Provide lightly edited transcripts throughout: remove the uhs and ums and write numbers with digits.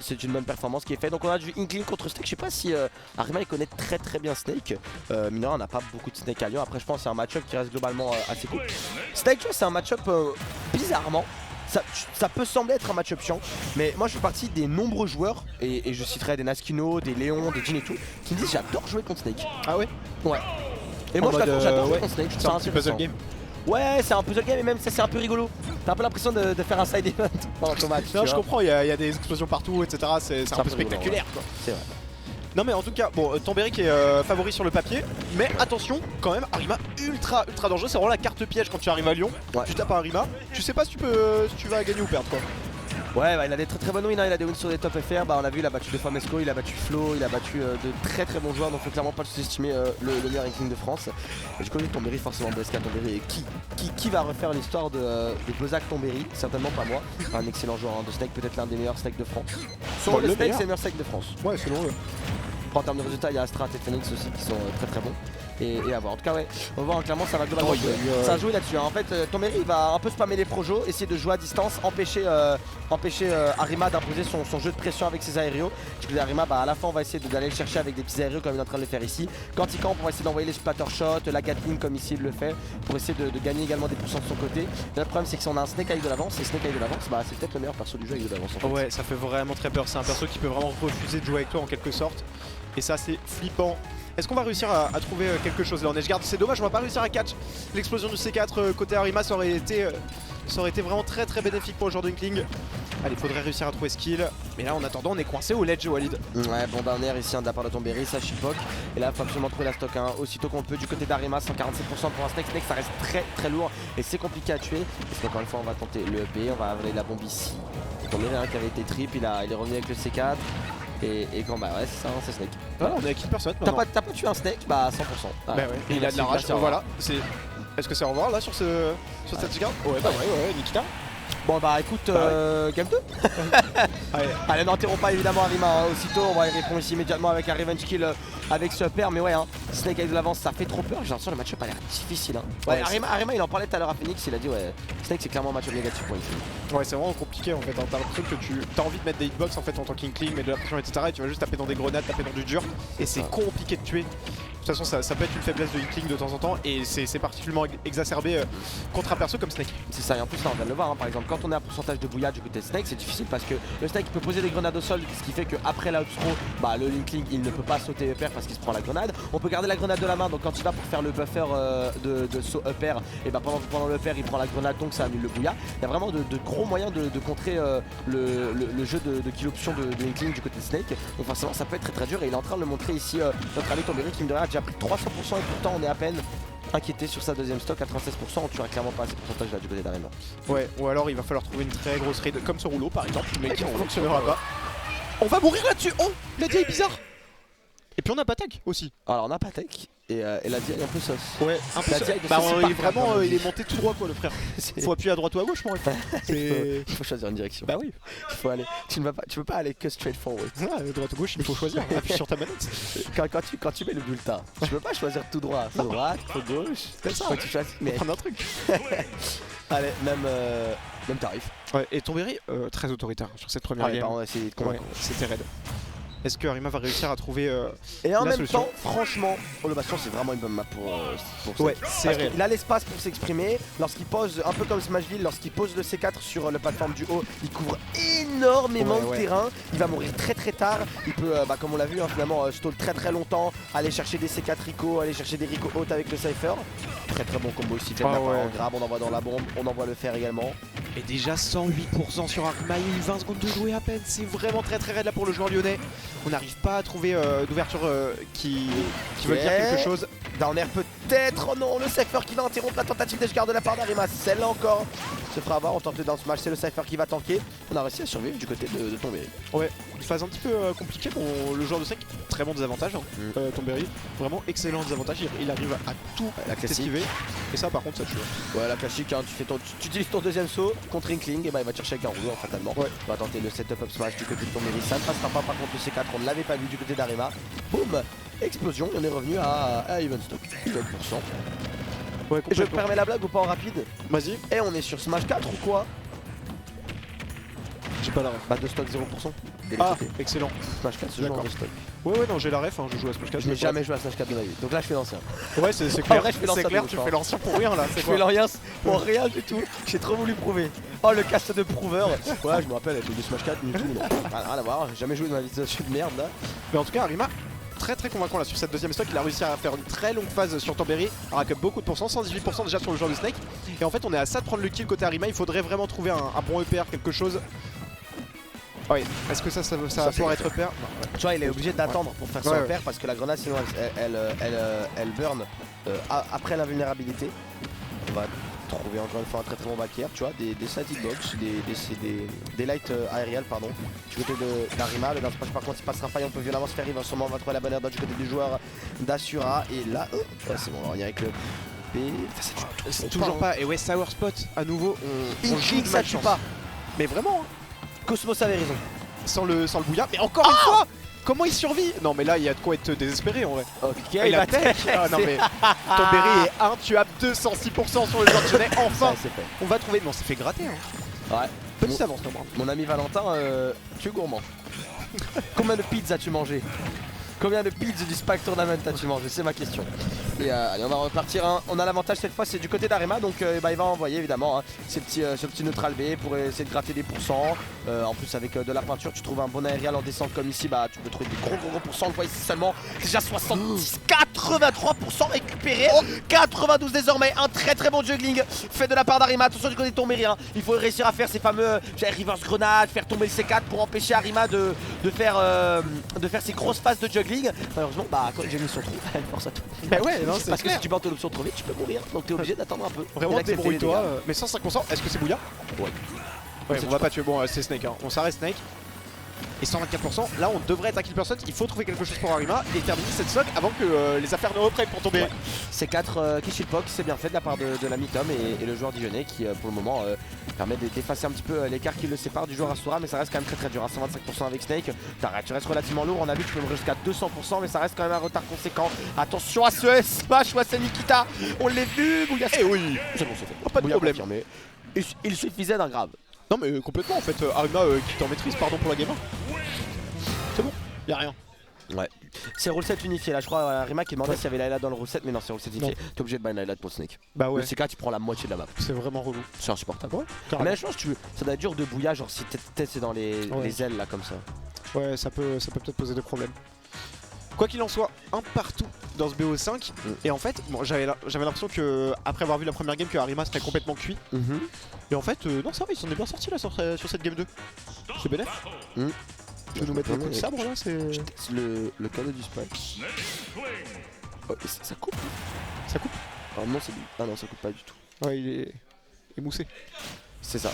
C'est une bonne performance qui est faite. Donc on a du Inkling contre Snake. Je sais pas si Arima il connaît très bien Snake. Mineur, on n'a pas beaucoup de Snake à Lyon. Après je pense que c'est un match-up qui reste globalement assez cool. Snake tu vois c'est un match-up bizarrement. Ça peut sembler être un match-up chiant, mais moi je fais partie des nombreux joueurs, et je citerai des Naskino, des Léon, des Jin et tout, qui me disent j'adore jouer contre Snake. Ah ouais? Ouais. Et moi j'adore jouer contre Snake, je trouve ça un petit puzzle game. Ouais, c'est un puzzle game et même ça c'est un peu rigolo. T'as un peu l'impression de faire un side event pendant ton match. Non, je comprends, il y a des explosions partout, etc. C'est un peu spectaculaire quoi. C'est vrai. Non mais en tout cas, bon, Tomberry qui est favori sur le papier, mais attention quand même, Arima ultra dangereux, c'est vraiment la carte piège quand tu arrives à Lyon. Ouais. Tu tapes un Arima, tu sais pas si tu vas gagner ou perdre quoi. Ouais, bah, il a des très bonnes wins, hein. Il a des wins sur des top FR, bah on a vu il a battu 2 fois Mesco, il a battu Flo, il a battu de très bons joueurs, donc faut clairement pas sous-estimer le meilleur ranking de France. Et du coup Tomberry forcément BSK Tomberry, et qui va refaire l'histoire de Bozak Tomberry? Certainement pas moi, un excellent joueur hein, de Snake, peut-être l'un des meilleurs Snake de France. Sur le Snake c'est le meilleur Snake de France. Ouais selon eux. En termes de résultats il y a Astrat et Phoenix aussi qui sont très bons. Et à voir. En tout cas ouais, on va voir clairement ça va globalement jouer. Ça a joué là-dessus. Hein. En fait Tomberry il va un peu spammer les projos, essayer de jouer à distance, empêcher Arima d'imposer son jeu de pression avec ses aérios. Du coup Arima bah, à la fin on va essayer d'aller le chercher avec des petits aérios comme il est en train de le faire ici. Quand il campe on va essayer d'envoyer les splatter shots, la Gatling comme ici il le fait, pour essayer de gagner également des pourcents de son côté. Et le problème c'est que si on a un Snake avec de l'avance, et Snake avec de l'avance, bah c'est peut-être le meilleur perso du jeu avec de l'avance en fait. Ouais ça fait vraiment très peur, c'est un perso qui peut vraiment refuser de jouer avec toi en quelque sorte. Et ça c'est flippant. Est-ce qu'on va réussir à trouver quelque chose là en edgeguard? C'est dommage, on va pas réussir à catch l'explosion du C4 côté Arima, ça aurait été vraiment très bénéfique pour le joueur de Inkling. Allez, faudrait réussir à trouver skill. Mais là en attendant on est coincé au ledge Walid. Ouais bon d'un air ici de la part de Tomberry, ça chipoque. Et là il faut absolument trouver la stock hein, aussitôt qu'on peut du côté d'Arima, 147% pour un Snake. Snake ça reste très lourd et c'est compliqué à tuer. Parce qu'encore une fois on va tenter le EP, on va avaler la bombe ici. Tomberry hein, qui avait été trip, il est revenu avec le C4. Et quand bah ouais c'est ça, hein, c'est Snake. Voilà, on est avec une personne. T'as pas tué un Snake? Bah 100%. Bah ouais, et il a de la rage, voilà. Est-ce que c'est au revoir là sur cette edgeguard? Ouais bah ouais, Nikita. Bon bah écoute, game 2. Allez n'interromps pas évidemment Arima hein, aussitôt, on va y répondre ici immédiatement avec un revenge kill avec ce pair, mais ouais hein, Snake avec de l'avance ça fait trop peur, j'ai l'impression que le match-up a l'air difficile hein. Ouais, Arima il en parlait tout à l'heure à Phoenix, il a dit ouais, Snake c'est clairement un match-up négatif pour Inkling. Ouais c'est vraiment compliqué en fait, hein. T'as l'impression que tu as envie de mettre des hitbox en fait en tant qu'Inkling, mais de la pression etc. Et tu vas juste taper dans des grenades, taper dans du dur, et c'est compliqué de tuer. De toute façon ça peut être une faiblesse de Inkling de temps en temps et c'est particulièrement exacerbé contre un perso comme Snake. C'est ça, et en plus là on vient de le voir hein, par exemple quand on est à pourcentage de bouillade du côté de Snake c'est difficile parce que le Snake peut poser des grenades au sol, ce qui fait qu'après l'outthrow bah le Inkling il ne peut pas sauter upper parce qu'il se prend la grenade. On peut garder la grenade de la main, donc quand il va pour faire le buffer de saut upper, et bah pendant le upper il prend la grenade donc ça annule le bouillard. Il y a vraiment de gros moyens de contrer le jeu de kill option de Inkling du côté de Snake. Donc forcément ça peut être très dur et il est en train de le montrer ici notre ami Tomberry qui me dirait a déjà pris 300% et pourtant on est à peine inquiété sur sa deuxième stock à 36%, on tuera clairement pas à ces pourcentages là du côté d'Arima. Ouais, ou alors il va falloir trouver une très grosse raid comme ce rouleau par exemple, mais qui ne fonctionnera pas. On va mourir là-dessus. Oh, la DI est bizarre. Et puis on a pas tech aussi. Alors on a pas tech et la DI est un peu sauce. Ouais, un peu sauce. Bah vraiment il est monté tout droit quoi le frère. Faut appuyer à droite ou à gauche mon ref. Il faut choisir une direction. Bah oui. Il faut aller. Tu peux pas aller que straight forward. Ouais, droite ou gauche il faut choisir. Appuie sur ta manette. Quand tu mets le bulletin, tu peux pas choisir tout droit. Faut droite, faut gauche. C'est ça. Faut que tu choisisses. Mais prendre un truc. Allez, même tarif. Ouais, et Tomberry très autoritaire sur cette première game. Bah on va essayer de convaincre. C'était raide. Est-ce que Arima va réussir à trouver et en la même solution. temps, franchement, le Bastion c'est vraiment une bonne map pour ouais, c'est réel. Il a l'espace pour s'exprimer. Lorsqu'il pose, un peu comme Smashville, lorsqu'il pose le C4 sur le plateforme du haut, il couvre énormément de terrain. Il va mourir très tard. Il peut, comme on l'a vu, hein, finalement stall très longtemps, aller chercher des C4 Rico, aller chercher des Rico hautes avec le Cypher. Très bon combo ici. On grab, on envoie dans la bombe, on envoie le fer également. Et déjà 108% sur Arima, il y a eu 20 secondes de jouer à peine, c'est vraiment très raide là pour le joueur lyonnais. On n'arrive pas à trouver d'ouverture qui veut dire quelque chose. Downer peut-être, oh non, le Cypher qui va interrompre la tentative d'edgeguard de la part d'Arima, celle-là encore se fera avoir, on tente le down smash, c'est le Cypher qui va tanker. On a réussi à survivre du côté de Tomberry. Ouais, une phase un petit peu compliquée pour le joueur de Snake, très bon désavantage, hein. Tomberry, vraiment excellent désavantage, il arrive à tout esquiver. Et ça par contre ça tue. Ouais la classique, hein, tu utilises ton deuxième saut contre Inkling et bah il va te chercher avec un rouleau fatalement. Ouais. On va tenter le setup up smash du côté de Tomberry, ça ne passera pas par contre le C4, on ne l'avait pas vu du côté d'Arima. Boum, explosion, on est revenu à even stock, 9%. Ouais, et je permets la blague ou pas en rapide? Vas-y. Et on est sur Smash 4 ou quoi? J'ai pas la ref. Bah de stock 0%. de Ah, l'équité. excellent. Smash 4, ce genre D'accord. de stock. Ouais, non, j'ai la ref, hein, je joue à Smash 4. Je n'ai jamais joué à Smash 4 de ma vie. Donc là, je fais l'ancien. Ouais, c'est En clair. vrai, je fais l'ancien C'est clair, de tu ouf, fais hein. l'ancien pour rien là. Je C'est fais quoi? l'ancien pour rien du tout. J'ai trop voulu prouver. Oh, le cast de prouveur. Ouais, je me rappelle avec le Smash 4, ni tout, non. Rien à voir, j'ai jamais joué de ma vie de jeu de merde là. Mais en tout cas, Arima, très convaincant là sur cette deuxième stock. Il a réussi à faire une très longue phase sur Tomberry. Il rack up beaucoup de pourcents, 118% déjà sur le joueur de Snake. Et en fait, on est à ça de prendre le kill côté Arima. Il faudrait vraiment trouver un bon EPR, quelque chose. Oui, est-ce que ça va pouvoir être EPR? Tu vois, il est obligé d'attendre pour faire son Ouais, repère parce que la grenade sinon elle burn après l'invulnérabilité. On va trouver encore une fois un très bon backer, tu vois, des side hitbox, des light aériales pardon. Du côté d'Arima, le dance patch par contre il passera pas et on peut violemment se faire rive en ce moment, on va trouver la bonne air du côté du joueur d'Asura et là, ouais, c'est bon, on va revenir avec le B. C'est toujours pas. Et ouais, Sour Spot à nouveau. On joue ça tue pas. Mais vraiment, hein. Cosmos avait raison. Sans le bouillard. Mais encore une fois, comment il survit? Non, mais là, il y a de quoi être désespéré en vrai. Ok, Il a tech. Ah, non, mais Tomberry est intuable, 206% sur le joueur de Genet. Enfin, c'est fait. on va trouver. Mais on s'est fait gratter. Hein. Ouais. Petite avance, non, Mon ami Valentin, tu es gourmand. Combien de pizzas as-tu mangé? Combien de pizzas du Spike Tournament as-tu mangé? C'est ma question. Et allez, on va repartir. Hein. On a l'avantage cette fois, c'est du côté d'Arema. Donc il va envoyer évidemment hein, ce petit neutral B pour essayer de gratter des pourcents. En plus, avec de la peinture, tu trouves un bon aérial en descente comme ici. Bah, tu peux trouver des gros pourcents. On le voit ici seulement. Déjà 70, 83% récupéré. 92 désormais. Un très bon juggling fait de la part d'Arima. Attention du côté de Tomberry. Hein. Il faut réussir à faire ces fameux reverse grenades, faire tomber le C4 pour empêcher Arima de faire ces grosses phases de juggling. Malheureusement, bah quand j'ai mis son trou, force à tout. Bah ouais, non, c'est Parce que clair. si tu portes l'option trop vite, tu peux mourir. Donc t'es obligé d'attendre un peu. Vraiment, Et d'accepter les débrouille-toi. dégâts. Mais 105%, est-ce que c'est bouillard? Ouais. Ouais, C'est on va pas tuer. Bon, c'est Snake. Hein. On s'arrête Snake. Et 124%, là on devrait être à kill person. Il faut trouver quelque chose pour Arima et terminer cette stock avant que les affaires ne reprennent pour tomber. Ouais. C'est 4 qui shitpox, c'est bien fait de la part de l'ami Tom et le joueur dijonnais qui pour le moment permet d'effacer un petit peu l'écart qui le sépare du joueur Asura, mais ça reste quand même très dur. 125% avec Snake, tu restes relativement lourd. On a vu que tu peux me jusqu'à 200%, mais ça reste quand même un retard conséquent. Attention à ce smash ou à ce Nikita, on l'a vu. Bouya, Eh oui, c'est bon, c'est fait. pas de Bouya problème. confirmé. Il suffisait d'un grave. Non mais complètement en fait, Arima qui t'en maîtrise, pardon pour la game 1. C'est bon, y'a rien. Ouais. C'est rule 7 unifié là, je crois Arima qui demandait s'il y avait Layla dans le rule 7, mais non, c'est rule 7 unifié. T'es obligé de ban Layla pour Snake. Bah ouais, Le CK, tu prends la moitié de la map. c'est vraiment relou. C'est insupportable. Ouais, Mais je pense que ça doit être dur de bouillage, genre si t'es dans les ailes là comme ça. Ouais, ça peut peut-être poser des problèmes. Quoi qu'il en soit, un partout dans ce BO5. Et en fait, bon, j'avais l'impression que après avoir vu la première game que Arima serait complètement cuit. Et en fait, non ça va, ils s'en est bien sortis là sur cette game 2. C'est bénéf. Tu veux nous mettre un coup de sabre là, c'est... Le cadeau du spike. Oh, ça coupe. Ça coupe? Ah non, ah non, ça coupe pas du tout. Ouais, il est émoussé. C'est ça.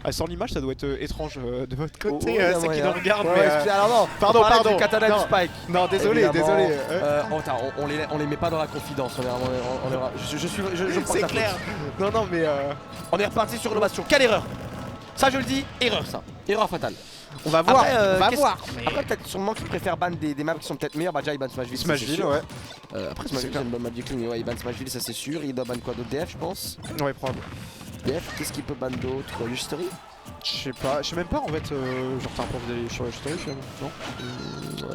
Ah, sans l'image, ça doit être étrange de votre côté, Oh, c'est qui nous regarde. Ouais, mais, alors non, pardon. Du katana Non. du spike. Non, désolé, Évidemment, désolé. on les met pas dans la confidence. Je prends C'est ta clair. faute. Non, mais On est reparti sur l'ovation. Quelle erreur! Ça, je le dis, erreur ça. Erreur fatale. on va voir. Après, on va voir. Après, peut-être sûrement qu'ils préfèrent ban des maps qui sont peut-être meilleures. Bah, déjà, ils ban Smashville. ça, c'est Smashville, sûr. ouais. Après, Smashville, c'est une bonne map du clean. Mais ouais, ils ban Smashville, ça c'est sûr. Ils doivent ban quoi d'autre? DF, je pense. Ouais, probable. DF, qu'est-ce qu'il peut ban d'autre? History? Je sais même pas en fait, genre t'as un prof d'aller sur le story finalement, non?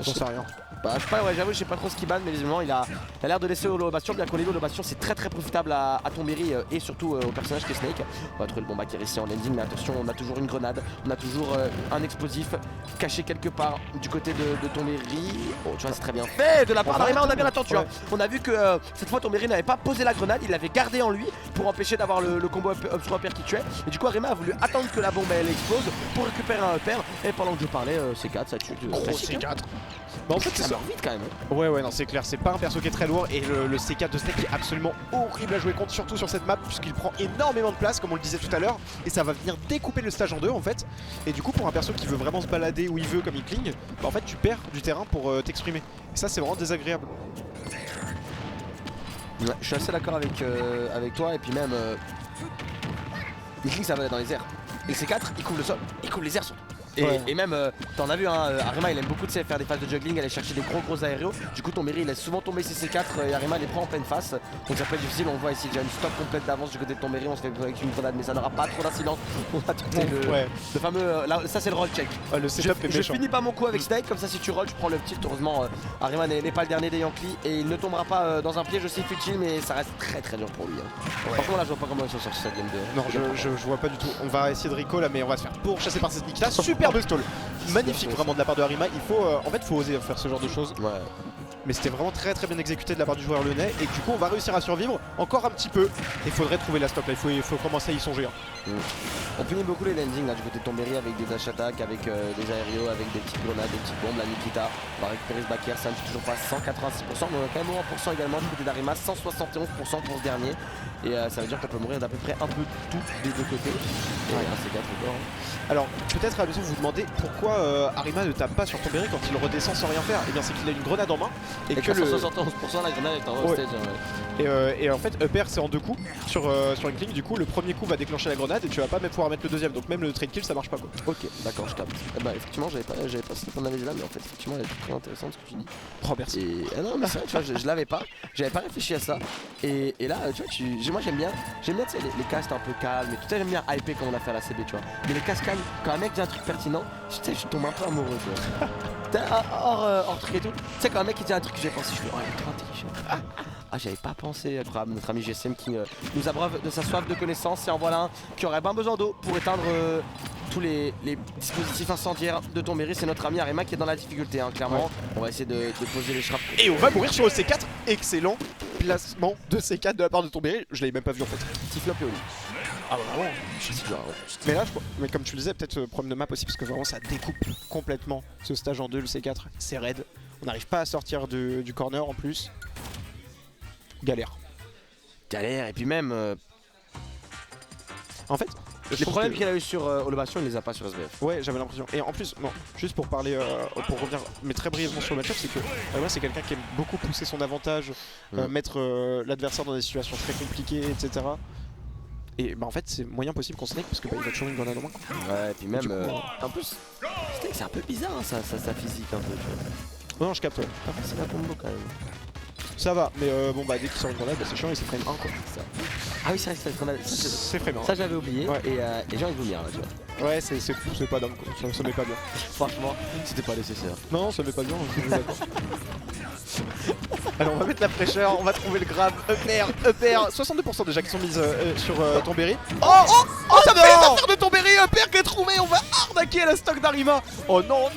J'en sais rien. Bah je sais pas, ouais, j'avoue je sais pas trop ce qu'il ban, mais visiblement il a l'air de laisser l'ovation, bien qu'au niveau de l'ovation c'est très profitable à Tomberry et surtout au personnage qui est Snake. On va trouver le bon backer ici en ending, mais attention, on a toujours une grenade, on a toujours un explosif caché quelque part du côté de Tomberry. Oh tu vois c'est très bien fait de la part d'Arima, on a bien attendu. Ouais. Hein. On a vu que cette fois Tomberry n'avait pas posé la grenade, il l'avait gardé en lui pour empêcher d'avoir le combo obscure upper qui tuait. Et du coup Arima a voulu attendre que la bombe elle explose pour récupérer un upper, et pendant que je parlais C4 ça tue. Gros classique, hein. C4. Bah en fait Ça c'est meurt vite quand même. Hein. Ouais non c'est clair, c'est pas un perso qui est très lourd et le C4 de Snake est absolument horrible à jouer contre, surtout sur cette map puisqu'il prend énormément de place comme on le disait tout à l'heure et ça va venir découper le stage en deux en fait. Et du coup pour un perso qui veut vraiment se balader où il veut comme il cligne, bah en fait tu perds du terrain pour t'exprimer. Et ça c'est vraiment désagréable. Ouais, je suis assez d'accord avec toi et puis même il cligne ça va dans les airs. Et le C4 il couvre le sol, il couvre les airs surtout. Et même, t'en as vu, hein, Arima il aime beaucoup faire des phases de juggling, aller chercher des gros aérios. Du coup, Tombéry il laisse souvent tomber ses C4 et Arima les prend en pleine face. Donc ça peut être difficile. On voit ici déjà une stop complète d'avance du côté de Tombéry. On se fait avec une grenade, mais ça n'aura pas trop d'incidence. On va tenter le fameux. Là, ça, c'est le roll check. Le setup est méchant. Je finis pas mon coup avec Snake, comme ça, si tu rolls, je prends le petit. Heureusement, Arima n'est pas le dernier des Yankees et il ne tombera pas dans un piège aussi futile, mais ça reste très dur pour lui. Hein. Par contre, là, je vois pas comment ils sont sortis cette game 2. Non, je vois pas du tout. On va essayer de recall là, mais on va se faire pourchasser par cette Nikita. Superbe stall. Magnifique vraiment de la part de Arima. Il faut, en fait, faut oser faire ce genre de choses. Ouais. Mais c'était vraiment très bien exécuté de la part du joueur lyonnais. Et du coup, on va réussir à survivre encore un petit peu. Il faudrait trouver la stock là. Il faut commencer à y songer. Hein. On punit beaucoup les landings là du côté de Tombéry avec des dash attaques, avec des aérios, avec des petites grenades, des petites bombes. La Nikita on va récupérer ce backer, ça ne toujours pas 186%, mais on a quand même 1% également du côté d'Arima, 171% pour ce dernier. Et ça veut dire qu'on peut mourir d'à peu près un peu tout des deux côtés. Et un C4 encore. Alors peut-être à la maison vous vous demandez pourquoi Arima ne tape pas sur Tombéry quand il redescend sans rien faire. Et bien c'est qu'il a une grenade en main et que 171% la grenade est en haut stage. Et en fait upper c'est en deux coups sur une cling. Du coup le premier coup va déclencher la grenade et tu vas pas même pouvoir mettre le deuxième. Donc même le trade kill ça marche pas quoi. Ok d'accord je tape. Bah effectivement j'avais pas cette analyse là, mais en fait effectivement elle est très intéressante ce que tu dis. Oh merci. Et non mais c'est vrai, tu vois, je l'avais pas, j'avais pas réfléchi à ça. Et là tu vois moi j'aime bien tu sais les casts un peu calmes et tout ça, j'aime bien hyper comme on a fait à la CB tu vois. Mais les casts calmes, quand un mec dit un truc pertinent, tu sais je tombe un peu amoureux tu vois. hors truc et tout. Tu sais quand un mec il dit un truc que j'ai pensé, je fais oh il est trop intelligent. J'avais pas pensé, notre ami GSM qui nous abreuve de sa soif de connaissances et en voilà un qui aurait bien besoin d'eau pour éteindre tous les dispositifs incendiaires de Tombéry. C'est notre ami Arima qui est dans la difficulté hein, clairement. On va essayer de poser les shrapnels. Et on va mourir sur le C4. Excellent placement de C4 de la part de Tombéry. Je l'avais même pas vu en fait. Petit flop et au lit. Ah bah vraiment. Mais là je crois, mais comme tu le disais peut-être problème de map aussi parce que vraiment ça découpe complètement ce stage en deux, le C4 c'est raide. On n'arrive pas à sortir du corner en plus. Galère et puis même en fait les problèmes qu'il a eu sur Olobation il les a pas sur SBF. Ouais j'avais l'impression. Et en plus non, juste pour parler pour revenir mais très brièvement sur le match-up, c'est que moi c'est quelqu'un qui aime beaucoup pousser son avantage, mettre l'adversaire dans des situations très compliquées etc. Et bah en fait c'est moyen possible qu'on snake parce que bah, il va toujours une grenade en main. Ouais et puis même en plus c'est un peu bizarre hein, sa physique un peu tu vois. Non je capte ouais. Pas facile à combo quand même. Ça va, mais bon bah dès qu'il sort une grenade, bah, c'est chiant, il s'est frame 1 quoi. Ça. Ah oui c'est vrai que c'est une grenade. C'est frame 1. Ça j'avais oublié et j'ai envie de vomir là tu vois. Ouais c'est pas dingue quoi, ça met pas bien. Franchement c'était pas nécessaire. Non ça met pas bien, je suis d'accord. Alors on va mettre la fraîcheur, on va trouver le grab, upper, 62% déjà qui sont mises sur Tombéry. Oh ça fait les affaires de Tombéry, upper qui est trouvé, on va arnaquer la stock d'Arima. Oh non,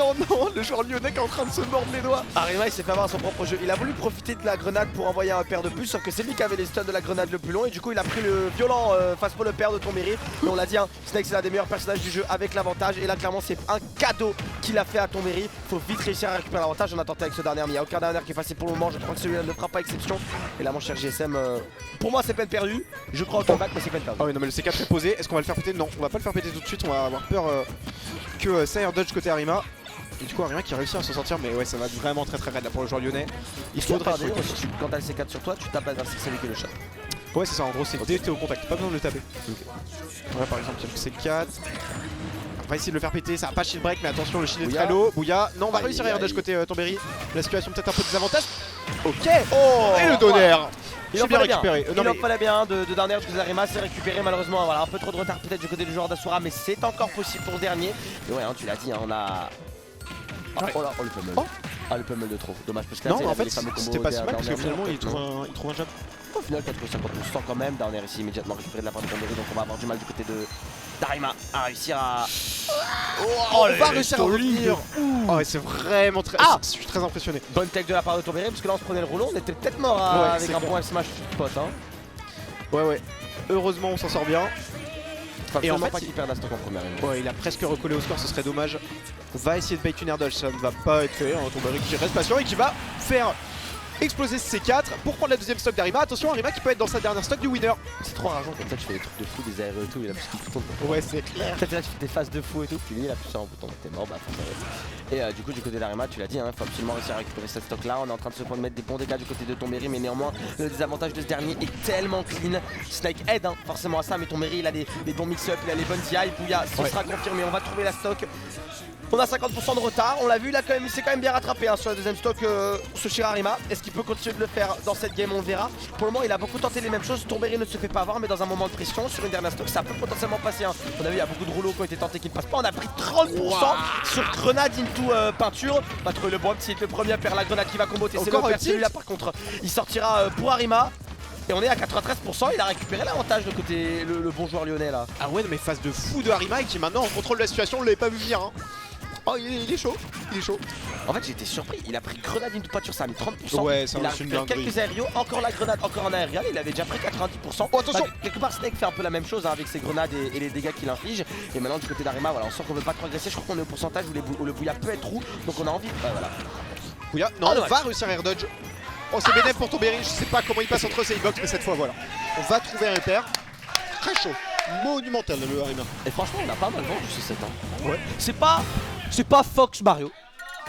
le joueur lyonnais qui est en train de se mordre les doigts. Arima il s'est fait avoir son propre jeu, il a voulu profiter de la grenade pour envoyer un paire de plus, sauf que c'est lui qui avait les stuns de la grenade le plus long et du coup il a pris le violent face pour le paire de Tombéry. Et on l'a dit, hein, Snake c'est l'un des meilleurs personnages du jeu avec l'avantage et là clairement c'est un cadeau qu'il a fait à Tombéry. Faut vite réussir à récupérer l'avantage, on a tenté avec ce dernier mais il n'y a aucun dernier qui est facile pour le moment, je crois que celui-là ne fera pas exception. Et là mon cher GSM, pour moi c'est peine perdue, je crois au comeback mais c'est peine perdue. Ah oui non mais le C4 est posé, est-ce qu'on va le faire péter? Non, on va pas le faire péter tout de suite, on va avoir peur que ça air dodge côté Arima. Et du coup Arima qui réussit à s'en sortir, mais ouais ça va être vraiment très raide là pour le joueur lyonnais. Il faudrait quand t'as le C4 sur toi, tu tapes l'adversaire, c'est lui qui le shot. Ouais c'est ça, en gros c'est dès que t'es au contact, pas besoin de le taper. Voilà par exemple il y a le C4. On va essayer de le faire péter, ça va pas shield break mais attention le shield est très low. Bouya, non on va réussir à air dodge côté Tombéry. La situation peut-être un peu désavantage. Ok. Et le donner. Il en fallait récupéré. Il en fallait bien de dernier parce que Arima s'est récupéré malheureusement. Voilà, un peu trop de retard peut-être du côté du joueur d'Asura, mais c'est encore possible pour ce dernier. Et ouais, hein, tu l'as dit, hein, on a. Oh là, le pummel. Le pummel de trop. Dommage parce que là, non, en fait, c'était pas si mal parce que finalement il trouve un jab. Au final, 4,50% quand même. Dernier ici immédiatement récupéré de la part de Tombéry, donc on va avoir du mal du côté d'Arima à réussir à. On va réussir à revenir. Oh, c'est vraiment très. Je suis très impressionné. Bonne tech de la part de Tombéry parce que là on se prenait le rouleau, on était peut-être mort avec un point F-smash spot. Hein. Ouais. Heureusement, on s'en sort bien. Et en fait, pas qu'il perde la stock en première. Ouais, il a presque recollé au score, ce serait dommage. On va essayer de bait une air dodge, ça ne va pas être fait. Tombéry qui reste patient et qui va faire exploser ce C4 pour prendre la deuxième stock d'Arima. Attention, Arima qui peut être dans sa dernière stock du winner. C'est trop rageant comme ça, tu fais des trucs de fou, des aéros et tout, et là, parce qu'il tourne. Ouais, c'est clair. Peut-être là, tu fais des phases de fou et tout, puis lui, il appuie sur un bouton, t'es mort, bah, faut faire. Et du coup, du côté d'Arima, tu l'as dit, faut absolument réussir à récupérer cette stock là. On est en train de se mettre des bons dégâts du côté de Tonberry, mais néanmoins, le désavantage de ce dernier est tellement clean. Snake aide forcément à ça, mais Tonberry, il a des bons mix-up, il a les bonnes TI. Bouya, ce sera confirmé, on va trouver la stock. On a 50% de retard, on l'a vu, il s'est quand même bien rattrapé ce deuxième stock, ce Shirarima. Est-ce qu'il peut continuer de le faire dans cette game? On verra. Pour le moment, il a beaucoup tenté les mêmes choses. Tonberry ne se fait pas avoir, mais dans un moment de pression, sur une dernière stock, ça peut potentiellement passer. On a vu, il y a beaucoup de rouleaux qui ont été tentés qui ne passent pas. On a pris 30% sur grenade into peinture. On va trouver le bon petit, le premier à faire la grenade qui va comboter. C'est le père, celui-là par contre. Il sortira pour Arima. Et on est à 93%, il a récupéré l'avantage de côté le bon joueur lyonnais là. Ah ouais, mais phase de fou de Arima qui maintenant en contrôle de la situation, on l'avait pas vu venir. Oh, il est chaud, il est chaud. En fait, j'ai été surpris, il a pris grenade into peinture, ça a mis 30%. Ouais, il a récupéré quelques aériaux, encore la grenade, encore un aérien, il avait déjà pris 90%. Oh, attention, quelque part, Snake fait un peu la même chose avec ses grenades et les dégâts qu'il inflige. Et maintenant, du côté d'Arima, voilà, on sent qu'on veut pas progresser. Je crois qu'on est au pourcentage où le Bouya peut être roux, donc on a envie. Voilà. Bouya, non, on va réussir à air dodge. Oh, c'est bénéf pour Tonberry, je sais pas comment il passe entre ces box, mais cette fois, voilà. On va trouver un repère. Très chaud, monumental le Arima. Et franchement, on a pas mal vendu ce set. Ouais. C'est pas Fox Mario,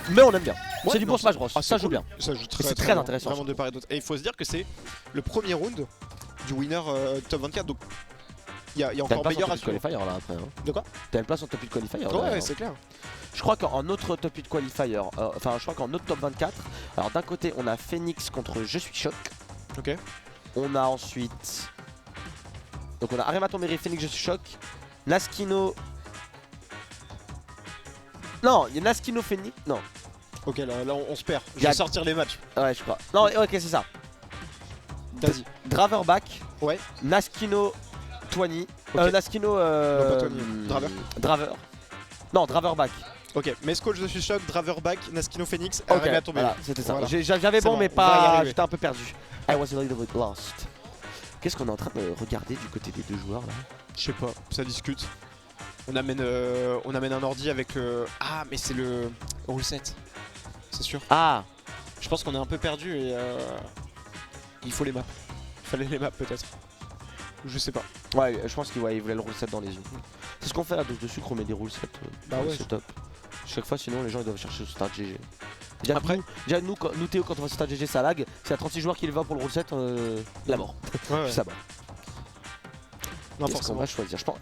mais on aime bien. Ouais, c'est du bon Smash Bros. Ça joue bien. Ça joue c'est très intéressant. Vraiment de part et d'autre. Et il faut se dire que c'est le premier round du winner top 24. Donc il y a encore meilleur à suivre. Qualifier là après. De quoi? T'as une place en top 8 qualifier. Ouais, c'est clair. Je crois qu'en autre top 8 qualifier, enfin je crois qu'en autre top 24, alors d'un côté on a Phoenix contre Je suis choc. Ok. On a ensuite, donc on a Arima Tonberry, Phoenix Je suis choc, Naskino. Non, il y a Naskino Phoenix. Non. Ok, là on se perd. Je vais sortir les matchs. Ouais, je crois. Non, ok, c'est ça. Vas-y. Draverback. Ouais. Naskino Twani. Okay. Naskino. Non, pas Twani. Draver. Draver. Non, Draverback. Ok, Mesco, je suis choc, Draverback, Naskino Phoenix, ok, Arima Tonberry. Voilà, c'était ça. Voilà. J'avais bon, mais pas. J'étais un peu perdu. I was a little bit lost. Qu'est-ce qu'on est en train de regarder du côté des deux joueurs là? Je sais pas, ça discute. On amène un ordi avec. Ah, mais c'est le rule set. C'est sûr. Ah. Je pense qu'on est un peu perdu et il faut les maps. Il fallait les maps peut-être. Je sais pas. Ouais, je pense qu'il voulait le rule set dans les yeux. C'est ce qu'on fait à dose de sucre, on met des rule sets. Bah ouais, c'est top. Chaque fois, sinon les gens ils doivent chercher sur Start GG. Après, nous Théo, quand on va sur Start GG, ça lag. S'il y a 36 joueurs qui le va pour le rule set, la mort. Ouais. Ça va. Qu'est-ce qu'on va choisir? Je pense,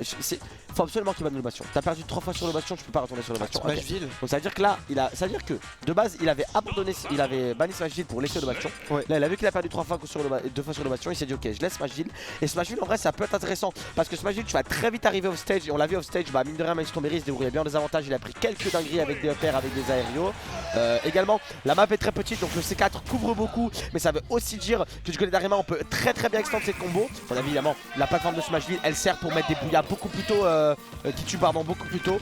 faut absolument qu'il va le bastion. T'as perdu 3 fois sur le bastion, tu peux pas retourner sur le bastion. Smashville. Donc ça veut dire que là, ça veut dire que de base, il avait abandonné, il avait banni Smashville pour laisser le bastion. Ouais. Là, il a vu qu'il a perdu 2 fois sur le bastion, il s'est dit ok, je laisse Smashville. Et Smashville en vrai, ça peut être intéressant parce que Smashville, tu vas très vite arriver au stage. Et on l'a vu au stage, bah mine de rien, même si Tonberry se débrouillait bien des avantages, il a pris quelques dingueries avec des EPR, avec des aériaux. Également, la map est très petite, donc le C4 couvre beaucoup, mais ça veut aussi dire que du côté d'Arima, on peut très bien extendre ses combos. On a évidemment la plateforme de Smashville, elle sert pour mettre des bouillas beaucoup plus tôt, qui tue pardon beaucoup plus tôt.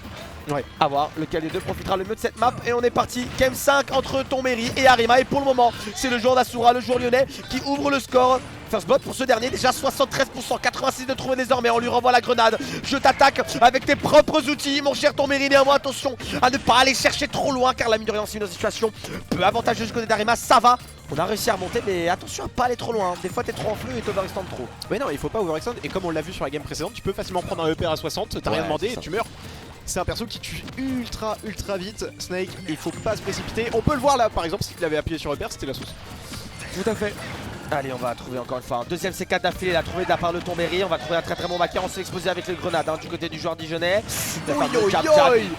Ouais. À voir lequel des deux profitera le mieux de cette map. Et on est parti, game 5 entre Tonberry et Arima. Et pour le moment, c'est le joueur d'Asura, le joueur lyonnais, qui ouvre le score. First blood pour ce dernier, déjà 73%, 86 de trouver désormais, on lui renvoie la grenade. Je t'attaque avec tes propres outils, mon cher Tonberry. Néanmoins, attention à ne pas aller chercher trop loin, car la mine de rien, c'est une situation peu avantageuse du côté d'Arima. Ça va, on a réussi à remonter, mais attention à pas aller trop loin. Des fois, t'es trop en flux et t'overextend trop. Mais non, il faut pas overextend. Et comme on l'a vu sur la game précédente, tu peux facilement prendre un EPR à 60, t'as rien demandé et tu meurs. C'est un perso qui tue ultra vite. Snake, il faut pas se précipiter. On peut le voir là, par exemple, s'il avait appuyé sur EPR, c'était la sauce. Tout à fait. Allez, on va trouver encore une fois un deuxième C4 d'affilée, la trouvé de la part de Tonberry. On va trouver un très bon backer. On s'est exposé avec le grenade du côté du joueur dijonnais.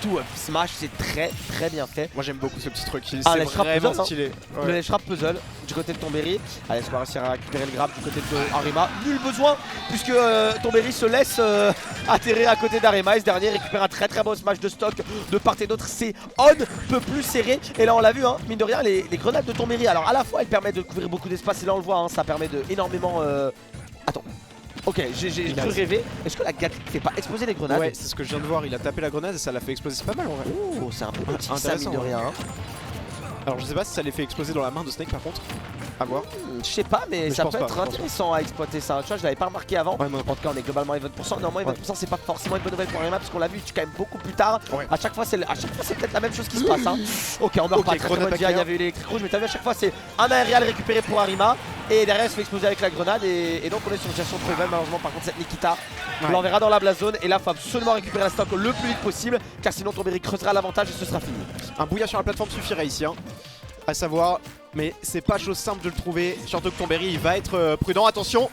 Tout smash, c'est très bien fait. Moi j'aime beaucoup ce petit truc, c'est vraiment stylé. Ouais. Le shrap puzzle du côté de Tonberry. Allez, on va réussir à récupérer le grab du côté de Arima. Nul besoin puisque Tonberry se laisse atterrir à côté d'Arima. Et ce dernier récupère un très beau smash de stock de part et d'autre. C'est on peu plus serré. Et là on l'a vu, hein, mine de rien, les grenades de Tonberry. Alors à la fois elles permettent de couvrir beaucoup d'espace et là on le voit. Ça permet de énormément. Attends. Ok, j'ai cru rêver. Est-ce que la Gatling fait pas exploser les grenades? Ouais, c'est ce que je viens de voir. Il a tapé la grenade et ça l'a fait exploser. C'est pas mal en vrai. Oh, c'est un peu petit ça, mine de rien. Hein. Alors je sais pas si ça les fait exploser dans la main de Snake par contre. À voir. Je sais pas, mais je ça pense peut pas, être je pense intéressant à exploiter ça. Tu vois, je l'avais pas remarqué avant. Ouais, moi non En tout cas, on est globalement even %. Néanmoins, even %, c'est pas forcément une bonne nouvelle pour Arima parce qu'on l'a vu quand même beaucoup plus tard. Ouais. À chaque fois, c'est peut-être la même chose qui se passe. Hein. Ok, on meurt pas. Très grenade bonne VI, il y avait eu l'électrique rouge, mais t'as vu, à chaque fois, c'est un aérial récupéré pour Arima et derrière, il se fait exploser avec la grenade. Et donc, on est sur une situation trop even. Malheureusement, par contre, cette Nikita, on l'enverra dans la blast zone. Et là, faut absolument récupérer la stock le plus vite possible car sinon, Tombery creusera l'avantage et ce sera fini. Un bouillard sur la plateforme suffirait ici, hein. À savoir, mais c'est pas chose simple de le trouver. Surtout que Tombery il va être prudent. Attention,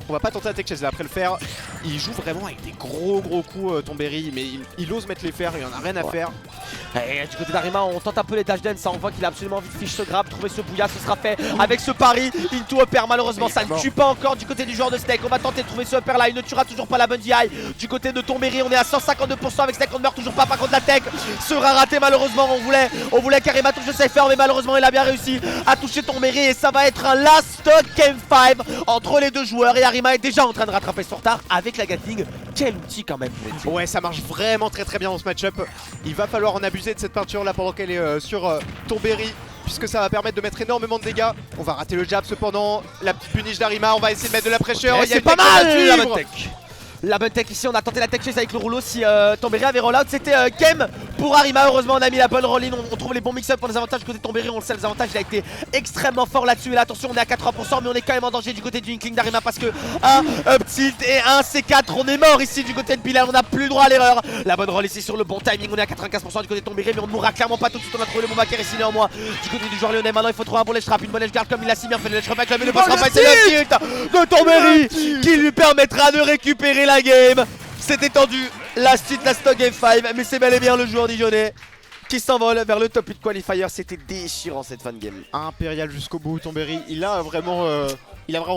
on va pas tenter la tech chase là après le faire. Il joue vraiment avec des gros coups Tombery, mais il ose mettre les fers, il en a rien à faire. Et du côté d'Arima, on tente un peu les dash dance, on voit qu'il a absolument envie de fiche ce grab, trouver ce bouillard, ce sera fait avec ce pari into upper. Malheureusement, ça ne tue pas encore du côté du joueur de Snake. On va tenter de trouver ce upper là, il ne tuera toujours pas la Bundy Eye. Du côté de Tombery, on est à 152% avec Snake, on ne meurt toujours pas. Par contre, la tech sera ratée malheureusement. On voulait qu'Arima touche le Cypher, mais malheureusement, il a bien réussi à toucher Tombery et ça va être un last game 5 entre les deux joueurs. Et Arima est déjà en train de rattraper son retard avec la Gatling. Quel outil quand même. Ouais, ça marche vraiment très bien dans ce match-up. Il va falloir en abuser de cette peinture là pendant qu'elle est sur Tombery, puisque ça va permettre de mettre énormément de dégâts. On va rater le jab cependant. La petite punish d'Arima, on va essayer de mettre de la fraîcheur. C'est pas mal la bonne tech. La bonne tech ici, on a tenté la tech chase avec le rouleau. Si Tombery avait rollout, c'était game pour Arima. Heureusement, on a mis la bonne roll-in. On trouve les bons mix-up pour les avantages du côté de Tombery. On le sait, les avantages, il a été extrêmement fort là-dessus. Et là, attention, on est à 83%, mais on est quand même en danger du côté du Inkling d'Arima parce que un up tilt et un C4, on est mort ici du côté de Bilal. On n'a plus droit à l'erreur. La bonne roll ici sur le bon timing. On est à 95% du côté de Tombery, mais on ne mourra clairement pas tout de suite. On a trouvé le bon backer ici néanmoins du côté du joueur lyonnais. Maintenant, il faut trouver un bon ledge trap, une bonne edge guard comme il a si bien fait le ledge trap avec la mais le passera pas. C'est le tilt de Tombery qui lui permettra de récupérer la game. C'était tendu, last hit, last game 5, mais c'est bel et bien le joueur dijonnais qui s'envole vers le top 8 qualifier. C'était déchirant cette fan game. Impérial jusqu'au bout, Tombery. Il a vraiment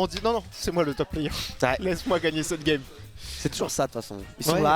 dit non, c'est moi le top player. Laisse-moi gagner cette game. C'est toujours ça de toute façon. Ils sont ouais. là.